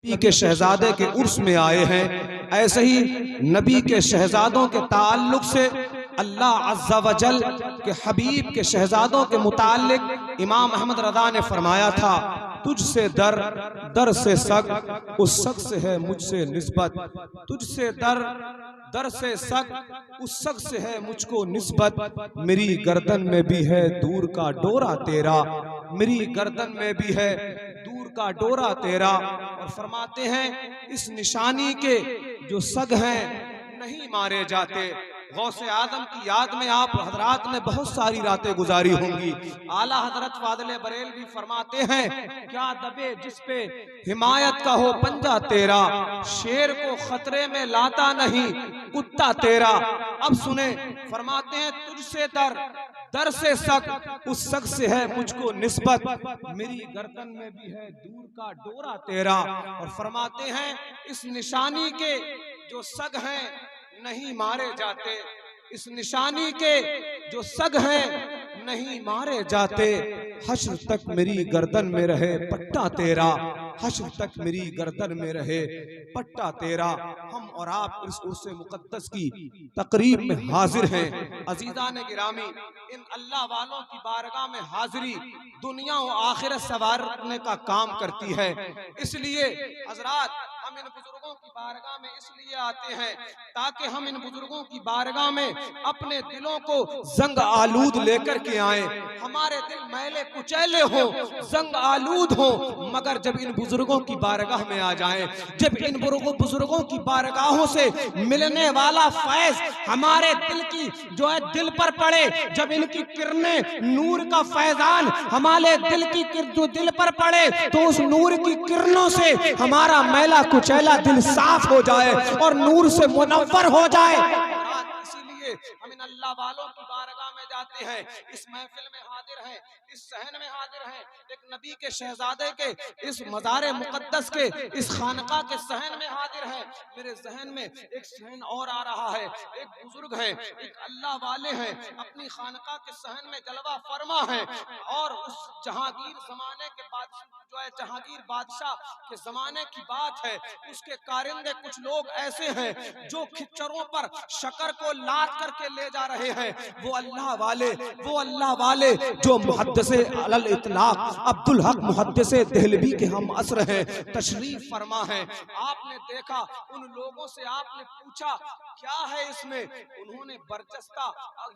नबी के शहजादे के उर्स में आए हैं। ऐसे ही नबी के शहजादों के ताल्लुक से अल्लाह अज़्ज़ा वजल के हबीब के शहजादों के मुताल्लिक इमाम अहमद रज़ा ने फरमाया था, तुझसे दर दर से सग, उस सग से है मुझसे निस्बत। तुझसे दर दर से सग, उस सग से है मुझको निस्बत। मेरी गर्दन में भी है दूर का डोरा तेरा, मेरी गर्दन में भी है दूर का डोरा तेरा। और फरमाते हैं इस निशानी के जो सग हैं नहीं मारे जाते। गौसे आदम की याद में आप हजरात ने बहुत सारी रातें गुजारी होंगी। आला हजरत फादले बरेल भी फरमाते हैं, क्या दबे जिस पे हिमायत का हो पंजा तेरा, शेर को खतरे में लाता नहीं कुत्ता तेरा। अब सुने, फरमाते हैं तुझसे दर दर से सग, उस सग से है मुझको निस्बत। मेरी गर्दन में भी है दूर का डोरा तेरा। और फरमाते हैं इस निशानी के जो सग हैं नहीं मारे जाते, इस निशानी के जो सग हैं नहीं मारे जाते। हश्र तक मेरी गर्दन में रहे पट्टा तेरा, हश्र तक मेरी गर्दन में रहे पट्टा तेरा। हम और आप इस उर्स मुकद्दस की तकरीब में हाजिर हैं। अजीज़ान गिरामी, इन अल्लाह वालों की बारगाह में हाजिरी दुनिया और आखिरत संवारने का काम करती है। इसलिए हजरात, हम इन बुजुर्गों की बारगाह में इसलिए आते हैं ताकि हम इन बुजुर्गों की बारगाह में अपने दिलों को जंग आलूद लेकर के आए। हमारे दिल मैले कुचैले हो, जंग आलूद हो, मगर जब इन बुजुर्गों की बारगाह में आ जाएं, जब इन बुजुर्गों की बारगाहों से मिलने वाला फैज हमारे दिल की जो है दिल पर पड़े, जब इनकी किरणें नूर का फैजान हमारे दिल की जो दिल पर पड़े, तो उस नूर की किरणों से हमारा मैला कुचैला दिल साफ हो जाए और नूर से मुनव्वर हो जाए। इसीलिए हम इन अल्लाह वालों की बारगाह में जाते हैं, इस महफिल में हाजिर हैं, इस सहन में हाजिर हैं, एक नबी के शहजादे के इस मज़ारे मुकद्दस के इस खानका के सहन में हाजिर हैं। मेरे जहन में एक सहन और आ रहा है, एक बुजुर्ग हैं, एक अल्लाह वाले हैं, अपनी खानका के सहन में जलवा फरमा हैं। और उस जहांगीर जमाने के बाद जो है जहांगीर बादशाह के जमाने की बात है, उसके कारिंदे कुछ लोग ऐसे हैं जो खिच्चरों पर शक्कर को लाद करके ले जा रहे हैं। वो अल्लाह वाले जो मुहद्दिसे अलल इतलाक अब्दुल हक मुहद्दिसे देहलवी के हम असर हैं, तशरीफ फरमा हैं। आपने देखा उन लोगों से, आपने पूछा क्या है इसमें, उन्होंने बरजस्ता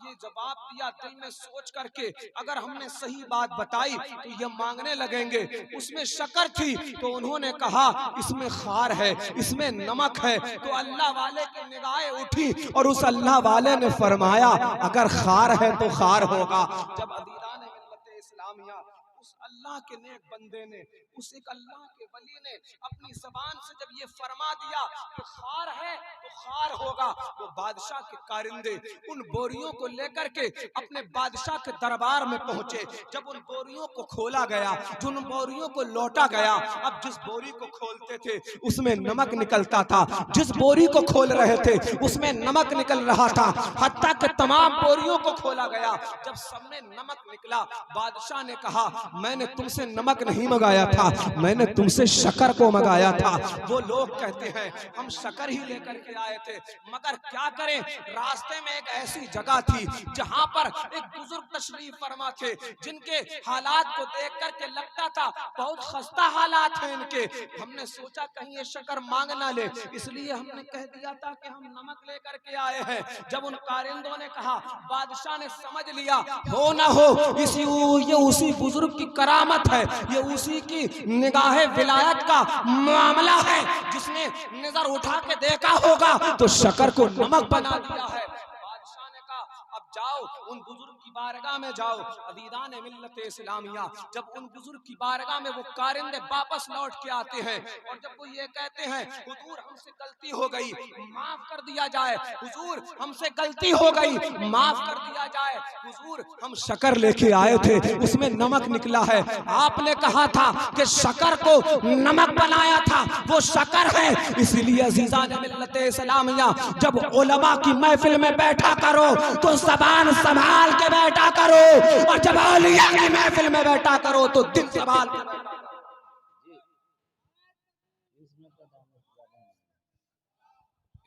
ये जवाब दिया, दिल में सोच करके अगर हमने सही बात बताई तो ये मांगने लगेंगे। उसमें शक्कर थी तो उन्होंने कहा इसमें खार है, इसमें नमक है। तो अल्लाह वाले की निगाहें उठी और उस अल्लाह वाले ने फरमाया अगर खार है तो खार होगा। जब अदीदान मिल्लत इस्लामिया उस अल्लाह के नेक बंदे ने, उस एक अल्लाह के वली ने अपनी जबान से जब ये फरमा दिया कि खार है तो खार होगा, वो बादशाह के कारिंदे उन बोरियों को लेकर के अपने बादशाह के दरबार में पहुंचे। जब उन बोरियों को खोला गया, जो उन बोरियों को लौटा गया, अब जिस बोरी को खोलते थे उसमें नमक निकलता था, जिस बोरी को खोल रहे थे उसमें नमक निकल रहा था, हत्ता के तमाम बोरियों को खोला गया। जब सब में नमक निकला, बादशाह ने कहा मैंने तुमसे नमक नहीं मंगाया था, मैंने तुमसे शक्कर को मंगाया था। वो लोग कहते हैं हम शक्कर ही लेकर के आए थे, मगर क्या करें, रास्ते में एक ऐसी जगह थी जहां पर एक बुजुर्ग तशरीफ फरमा थे जिनके हालात को देख करके लगता था बहुत खस्ता हालात हैं इनके। हमने सोचा कहीं ये शक्कर मांग ना ले, इसलिए हमने कह दिया था कि हम नमक लेकर के आए हैं। जब उन कारिंदों ने कहा, बादशाह ने समझ लिया हो ना हो ये उसी बुजुर्ग की करामत है, ये उसी की निगाहे विलायत का मामला है, जिसने नजर उठा के देखा होगा तो शक्कर को नमक बना दिया है। बादशाह ने कहा अब जाओ उन बुजुर्ग की बारगाह में जाओ। अदीदान मिल्लत इस्लामिया, जब उन बुजुर्ग की बारगाह में वो कारिंदे वापस लौट के आते हैं और जब वो ये कहते हैं हुजूर हमसे गलती हो गई, माफ कर दिया जाए, हुजूर हमसे गलती हो गई, माफ कर दिया जाए, हुजूर हम शक्कर लेके आए थे उसमें नमक निकला है, आपने कहा था कि शक्कर को नमक बनाया था, वो शक्कर है। इसीलिए अजीज़ान मिल्लत इस्लामिया, जब उलमा की महफिल में बैठा करो तो ज़बान संभाल के बैठा करो, और जब औलिया की महफिल में बैठा करो तो दिल संभाल के बैठा करो।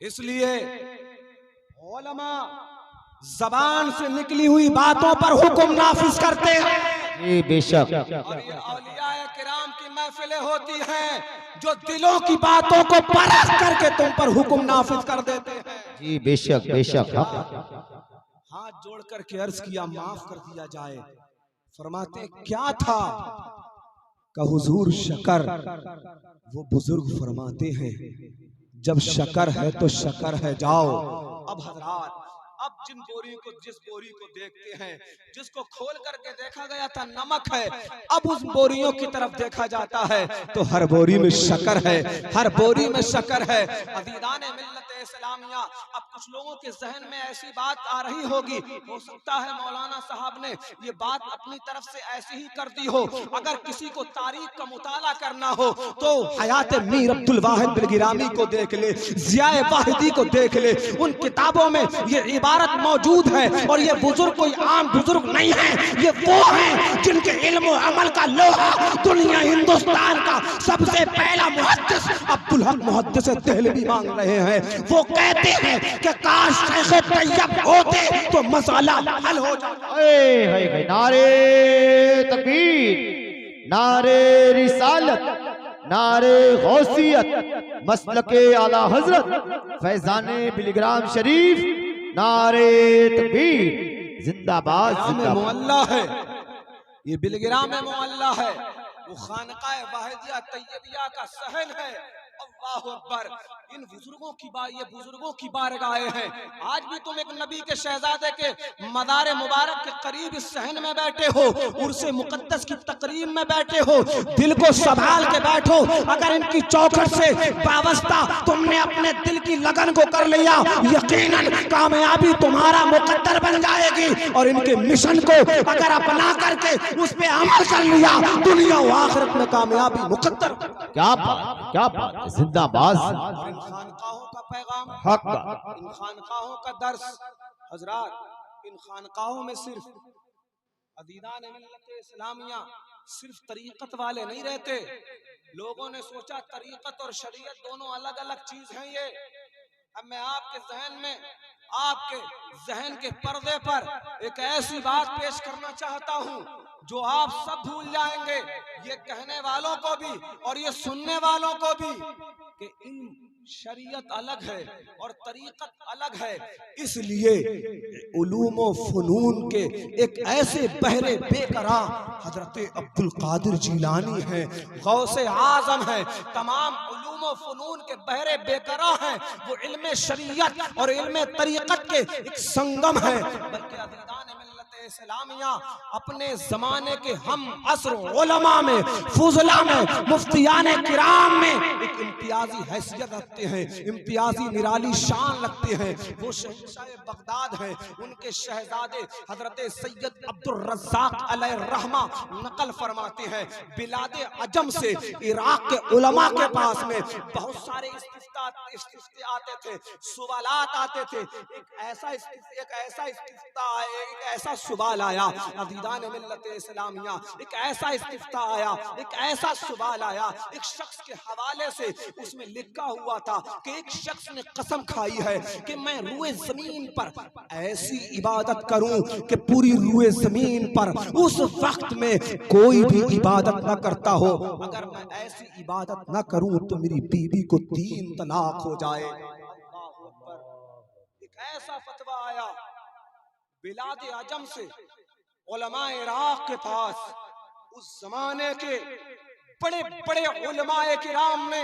इसलिए उलमा जबान से निकली हुई बातों पर हुक्म नाफिज करते हैं। जी बेशक। और ये औलियाए किराम की महफिलें होती हैं जो दिलों की बातों को परख करके तुम पर हुक्म नाफिज कर देते हैं। जी बेशक बेशक। हाथ जोड़ करके अर्ज किया माफ कर दिया जाए। फरमाते क्या था का हुजूर शकर। वो बुजुर्ग फरमाते हैं जब शकर है तो शकर है जाओ। अब हजरात, अब जिस बोरी को देखते हैं, जिसको खोल करके देखा गया था नमक है, अब उस बोरियों की तरफ देखा जाता है तो हर बोरी में शकर है, हर बोरी में शकर है। अज़ीज़ान मिल्लत इस्लामिया, अब कुछ लोगों के जहन में ऐसी बात आ रही होगी, हो सकता है मौलाना साहब ने ये बात अपनी तरफ से ऐसी ही कर दी हो। अगर किसी को तारीख का मुताला करना हो तो हयात मीर अब्दुल वाहिद बिलगिरामी को देख ले, ज़िया वाहिदी को देख ले, उन किताबों में ये इबारत मौजूद है। और ये बुजुर्ग कोई आम बुजुर्ग नहीं है, ये वो हैं जिनके इल्म और अमल का लोहा दुनिया हिंदुस्तान का सबसे पहला मुहद्दिस अब्दुल हक मुहद्दिस देहलवी मांग रहे हैं। वो कहते हैं कि काश शेख तैयब होते तो मसाला हल हो जाता। नारे तकबीर, नारे रिसालत, नारे गौसियत, मसलके आला हजरत फैजाने बिलग्राम शरीफ, नारे तकबीर, जिंदाबाद जिंदाबाद। मोहल्ला है ये, बिलगिराम में मोहल्ला है, वो खानकाए वाहिदिया तैयबिया का सहन है। अल्लाहु अकबर। इन बुजुर्गों की ये बुजुर्गों की बारगाहें हैं। आज भी तुम एक नबी के शहजादे के मदार मुबारक के करीब इस सहन में बैठे हो, उर्से मुकद्दस की तकरीब में बैठे हो, दिल को संभाल के बैठो। अगर इनकी चौखट से वाबस्ता तुमने अपने दिल की लगन को कर लिया, यकीनन कामयाबी तुम्हारा मुकद्दर बन जाएगी। और इनके मिशन को अगर अपना करके उस पे अमल कर लिया, दुनिया और आखिरत में कामयाबी मुकद्दर। क्या बात, क्या बात, जिंदाबाद। इन खानकाहों का पैगाम हक, इन खानकाहों का दर्स। हजरात, इन खानकाहों में सिर्फ अज़ीज़ान मिल्लत इस्लामिया सिर्फ तरीक़त वाले नहीं रहते। लोगों ने सोचा तरीक़त और शरीयत दोनों अलग अलग चीज हैं। ये अब मैं आपके जहन में, आपके जहन के पर्दे पर एक ऐसी बात पेश करना चाहता हूँ जो आप सब भूल जाएंगे, ये कहने वालों को भी और ये सुनने वालों को भी, कि इन शरीयत अलग है और तरीक़त अलग है। इसलिए उलूम व फ़नून के एक ऐसे बहरे बेकरार हजरत अब्दुल कादिर जिलानी हैं, गौसे आज़म हैं, तमाम उलूम व फ़नून के बहरे बेकरार हैं। वो इल्म शरीयत और इल्म तरीक़त के एक संगम है। बल्कि अज़ीज़ान मिल्लत इस्लामिया अपने जमाने के हम असर उलमा में, फुज़ला में, मुफ्तियाने किराम में एक इम्तियाजी हैसियत रखते हैं, इम्तियाजी निराली शान रखते हैं। वो शहंशाह बगदाद हैं, उनके शहजादे हजरत सैयद अब्दुल रज़्ज़ाक़ अलैहिर्रहमा नकल फरमाते हैं, बिलादे अजम से इराक के उलमा के पास में बहुत सारे इस्तिफ्ते आते थे, सवालात आते थे। एक ऐसा सवाल आया, अज़ीज़ान मिल्लत इस्लामिया, एक ऐसा इस्तिफ्ता आया, एक ऐसा सवाल आया, एक शख्स के हवाले से उसमें लिखा हुआ था कि एक शख्स ने कसम खाई है कि मैं रूए जमीन पर ऐसी इबादत करूं कि पूरी रूए जमीन पर उस वक्त में कोई भी इबादत न करता हो। अगर मैं ऐसी इबादत न करूं तो मेरी बीवी को 3 तलाक हो जाए। एक ऐसा फतवा आया बिलादे अजम से उलमा इराक के पास। उस जमाने के बड़े बड़े उलमाए किराम ने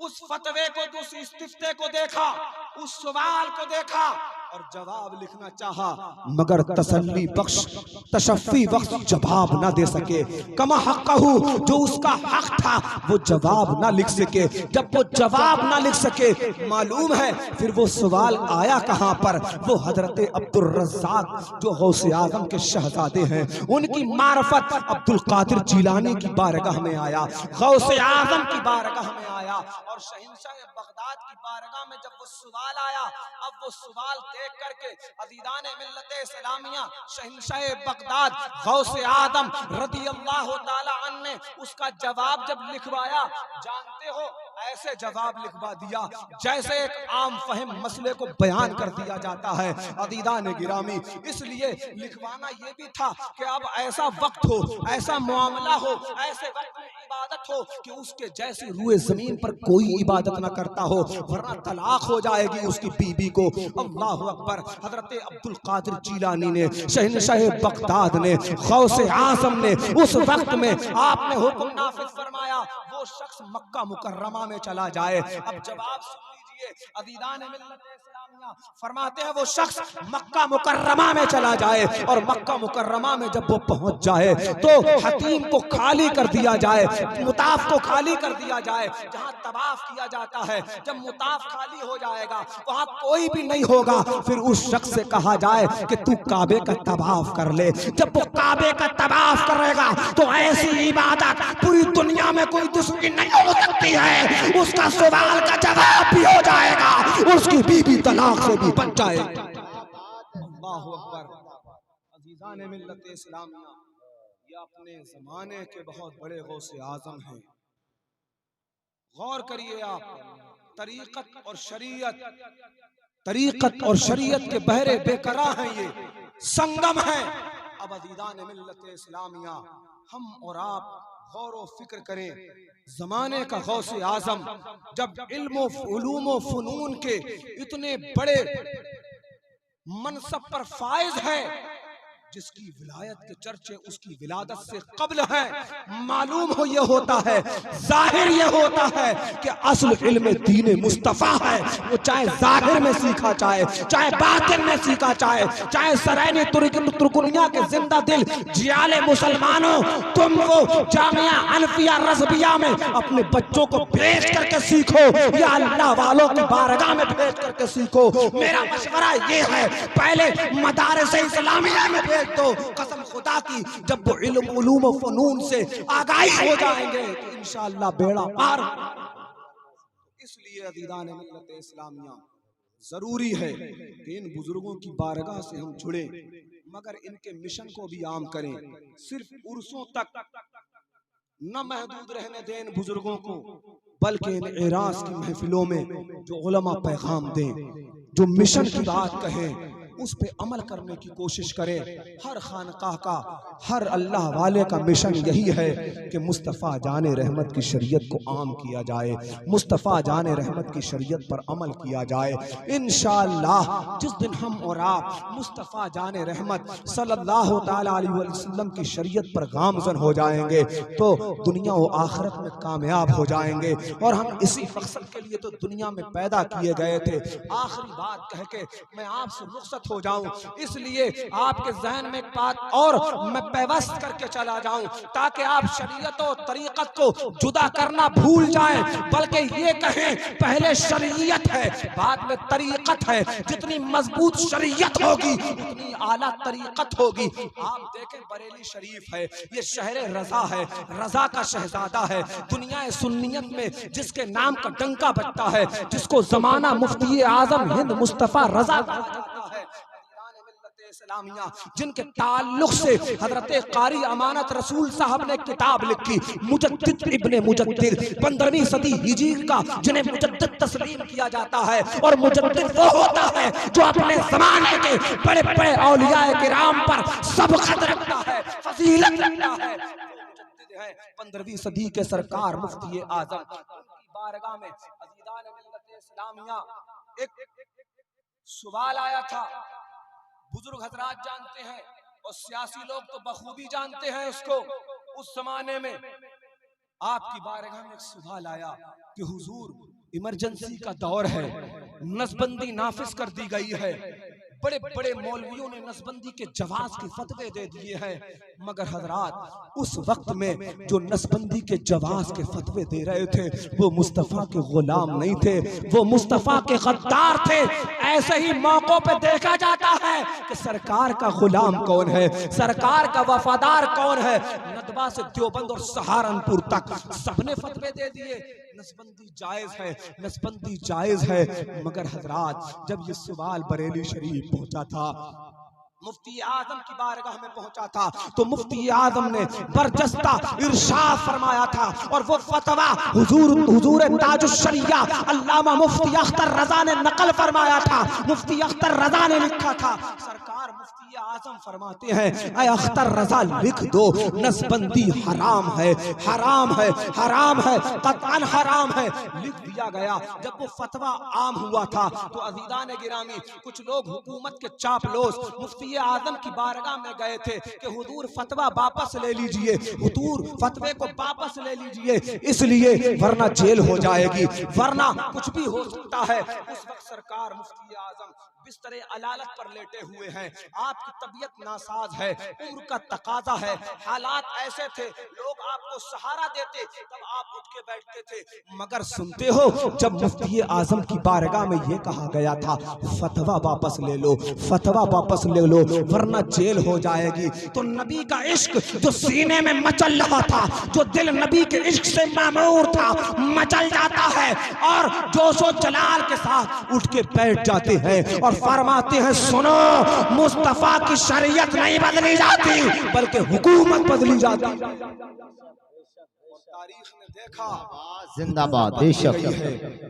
उस फतवे को, उस इस्तिफ्ते को देखा, उस सवाल को देखा और जवाब लिखना चाहा, मगर तसल्ली बख्श तशफ़ी बख्श जवाब ना दे सके। कमा हक़्क़हू, जो उसका हक था वो जवाब ना लिख सके। जब वो जवाब ना लिख सके, मालूम है फिर वो सवाल आया कहाँ पर? वो हजरत अब्दुल रज़्ज़ाक़ जो गौसे आज़म के शहजादे हैं, उनकी मारफत अब्दुल कादिर जिलानी की बारगाह में आया, गौसे आज़म की बारगाह में आया। और शहंशाह बगदाद की बारगाह में जब वो सवाल आया, अब वो सवाल देख करके अज़ीज़ान मिल्लत इस्लामिया शहंशाह बगदाद गौसे आदम रज़ियल्लाहु ताला अन्हु ने उसका जवाब जब लिखवाया, जानते हो ऐसे जवाब लिखवा दिया जैसे एक आम फहम मसले को बयान कर दिया जाता है। अज़ीज़ान गिरामी, इसलिए लिखवाना ये भी था कि अब ऐसा वक्त हो, ऐसा मामला हो, ऐसे वक्त में इबादत हो कि उसके जैसी रूए जमीन पर कोई इबादत ना करता हो, वरना तलाक हो जाएगी उसकी बीबी को। अल्लाहु अकबर। हजरत अब्दुल कादिर जीलानी ने, शहंशाह बगदाद ने, गौसे आज़म ने उस वक्त में आपने हुक्म नाफिज फरमाया वो शख्स मक्का मुकर्रमा में चला जाए। अब जवाब सुन लीजिए, अज़ीज़ान मिल्लत इस्लामिया फरमाते हैं वो शख्स मक्का मुकर्रमा में चला जाए और मक्का मुकर्रमा में जब वो पहुंच जाए तो हतीम को खाली कर दिया जाए, मुताफ को खाली कर दिया जाए। जहां तवाफ किया जाता है, जब मुताफ खाली हो जाएगा वहां कोई भी नहीं होगा, फिर उस शख्स से कहा जाए कि तू काबे का तवाफ कर ले। जब वो काबे का तवाफ करेगा तो ऐसी इबादत पूरी दुनिया में कोई दूसरी नहीं हो सकती है, उसका सवाल का जवाब भी हो जाएगा, उसकी बीबी तलाक से भी बच जाएगी। अल्लाहु अकबर। अज़ीज़ान मिल्लत इस्लामिया, ये अपने जमाने के बहुत बड़े गौसे आज़म हैं। गौर करिए आप, तरीक़त और शरीयत, तरीक़त और शरीयत के बहरे बेकरां हैं, ये संगम है। अब अज़ीज़ान मिल्लत इस्लामिया, हम और आप गौर व फिक्र करें, जमाने का गौसे आज़म जब इल्म उलूम व फ़ुनून के इतने बड़े मनसब पर फायज है, जिसकी विलायत के चर्चे उसकी विलादत से कब्ल है, मालूम हो ये होता है, जाहिर ये होता है कि असल इल्म दीन मुस्तफ़ा है। वो चाहे जाहिर में सीखा, चाहे बातिन में सीखा, चाहे सरैनी तुर्कुनिया के जिंदा दिल जियाले मुसलमानों, तुम वो जामिया अनफिया रज़बिया में अपने बच्चों को भेज करके सीखो या अल्लाह वालों की बारगाह में भेज करके सीखो। मेरा मशवरा ये है, पहले मदारिस इस्लामिया में तो कसम खुदा की जब वो इल्म उलूम व फ़ुनून से आगाही हो जाएंगे तो इंशाअल्लाह बेड़ा पार। इसलिए अज़ीज़ान मिल्लत इस्लामिया, जरूरी है कि इन बुजुर्गों की बारगाह से हम जुड़े, मगर इनके मिशन को भी आम करें। सिर्फ उर्सों तक न महदूद रहने दें इन बुजुर्गों को, बल्कि इन एरास की महफिलों में जो उलमा पैगाम दें, जो मिशन की बात कहें, उस पे अमल करने की कोशिश करें। हर खानकाह का, हर अल्लाह वाले का मिशन यही है कि मुस्तफ़ा जाने रहमत की शरीयत को आम किया जाए, मुस्तफ़ा जाने रहमत की शरीयत पर अमल किया जाए। इंशाअल्लाह जिस दिन हम और आप मुस्तफ़ा जाने रहमत सल्लल्लाहु ताला अलैहि वसल्लम की शरीयत पर गामज़न हो जाएंगे तो दुनिया और आखिरत में कामयाब हो जाएंगे। और हम इसी मकसद के लिए तो दुनिया में पैदा किए गए थे। आखिरी बात कह के मैं आपसे रुखसत हो जाऊं, इसलिए आपके जहन में एक बात और मैं पेवस्त करके चला जाऊं, ताकि आप शरीयत और तरीक़त को जुदा करना भूल जाएं, बल्कि ये कहें पहले शरीयत है बाद में तरीक़त है। जितनी मजबूत शरीयत होगी उतनी आला तरीक़त होगी। आप देखें बरेली शरीफ है, ये शहर रजा है, रजा का शहजादा है। दुनिया सुन्नियत में जिसके नाम का डंका बजता है, जिसको जमाना मुफ्ती आजम हिंद मुस्तफ़ा रजा है, इस्लामिया जिनके ताल्लुक से हजरत कारी अमानत रसूल साहब ने किताब लिखी, मुजद्दिद इब्ने मुजद्दिद 15वीं सदी हिजरी का, जिन्हें मुजद्दिद तस्लीम किया जाता है। और मुजद्दिद वो होता है जो अपने जमाने के बड़े बड़े औलियाए किराम पर सबकत रखता है, फजीलत रखता है। 15वीं सदी के सरकार मुफ्ती आजम की बारगाह में अज़ीज़ान मिल्लत इस्लामिया एक सवाल आया था। बुजुर्ग हजरात जानते हैं और सियासी लोग तो बखूबी जानते हैं उसको। उस जमाने में आपकी बारगाह में एक सवाल आया कि हुजूर इमरजेंसी का दौर है, नसबंदी नाफिज कर दी गई है, बड़े बड़े मौलवियों ने नसबंदी के जवाज के फतवे दे दिए हैं, मगर हजरात उस वक्त में जो नसबंदी के जवाज के फतवे दे रहे थे वो मुस्तफ़ा के गुलाम नहीं थे, वो मुस्तफ़ा के गद्दार थे। ऐसे ही मौकों पे देखा जाता है कि सरकार का गुलाम कौन है, सरकार का वफादार कौन है। नदवा से देवबंद और सहारनपुर तक सबने फतवे दे दिए। नसबंदी जायज है, नसबंदी जायज है। मगर हजरात जब ये सवाल बरेली शरीफ पहुंचा था, मुफ्ती आजम की बारगाह में पहुंचा था, तो मुफ्ती आजम ने बरजस्ता इरशाद फरमाया था और वो फतवा हुजूर ताजुश्शरिया अल्लामा मुफ्ती अख्तर रजा ने नकल फरमाया था। मुफ्ती अख्तर रजा ने लिखा था, सरकार मुफ्ती आजम फरमाते हैं, ऐ अख्तर रजा लिख दो, नसबंदी हराम है, हराम है, हराम है, कतअन हराम है। लिख दिया गया। जब वो फतवा आम हुआ था तो अज़ीज़ान गिरामी कुछ लोग हुकूमत के चापलूस मुफ्ती आजम की बारगाह में गए थे कि हुजूर फतवा वापस ले लीजिए, हुजूर फतवे को वापस ले लीजिए, इसलिए वरना जेल हो जाएगी, वरना कुछ भी हो सकता है। उस वक्त सरकार मुफ्ती आजम बिस्तरे अलालत पर लेटे हुए हैं, आपकी तबीयत नासाज है, उम्र का तकाजा है, हालात ऐसे थे, लोग आपको सहारा देते तब आप उठ के बैठते थे। मगर सुनते हो, जब मुफ्ती आजम की बारगाह में ये कहा गया था फतवा वापस ले लो, फतवा वापस ले लो वरना जेल हो जाएगी, तो नबी का इश्क जो सीने में मचल रहा था, जो दिल नबी के इश्क से मामूर था, मचल जाता है और जोशो जलाल के साथ उठ के बैठ जाते हैं और फरमाते हैं, सुनो, मुस्तफा की शरीयत नहीं बदली जाती बल्कि हुकूमत बदली जाती। तारीख ने देखा, जिंदाबाद, बेशक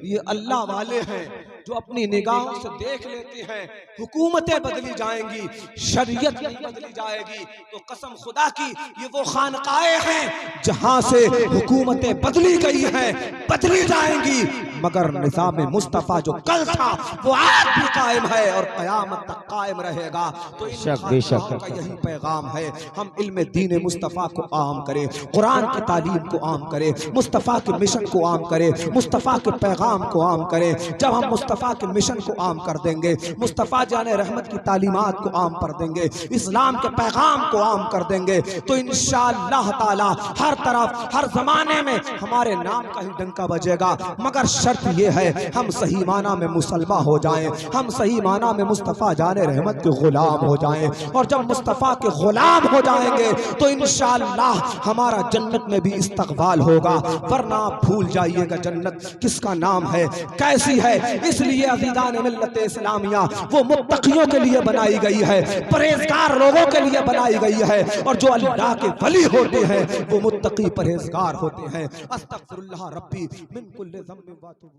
ये अल्लाह वाले हैं जो अपनी निगाहों से देख लेते हैं, हुकूमतें बदली जाएंगी, शरीयत नहीं बदली जाएगी। तो कसम खुदा की ये वो खानकाएं हैं जहां से हुकूमतें बदली गई हैं, बदली जाएंगी, मगर निज़ाम मुस्तफ़ा जो कल था वो आज भी कायम है और क़यामत तक कायम रहेगा। तो इन खानकाओं का यही पैगाम है, हम इल्म दीन मुस्तफ़ा को आम करें, कुरान की तालीम को आम करें, मुस्तफ़ा के मिशन को आम करें, मुस्तफ़ा के पैगाम को आम करें। जब हम मुस्तफ़ा के मिशन को आम कर देंगे, मुस्तफ़ा जाने रहमत की तालीमात को आम कर देंगे, इस्लाम के पैगाम को आम कर देंगे, तो इंशाअल्लाह ताला हर तरफ हर जमाने में हमारे नाम का ही डंका बजेगा। मगर शर्त ये है, हम सही माना में मुसलमान हो जाएं, हम सही माना में मुस्तफ़ा जाने रहमत के गुलाम हो जाएं। और जब मुस्तफ़ा के गुलाम हो जाएंगे तो इंशाअल्लाह हमारा जन्नत में भी इस्तक़बाल होगा। वरना आप भूल जाइएगा जन्नत किसका नाम है, कैसी है। इसलिए अज़ीज़ान मिल्लत इस्लामिया वो मुत्तक़ियों के लिए बनाई गई है, परहेज़गार लोगों के लिए बनाई गई है, और जो अल्लाह के वली होते हैं वो मुत्तक़ी परहेज़गार होते हैं। अस्तग़फिरुल्लाह रब्बी मिन कुल्लि ज़ंबिन व अतूबु।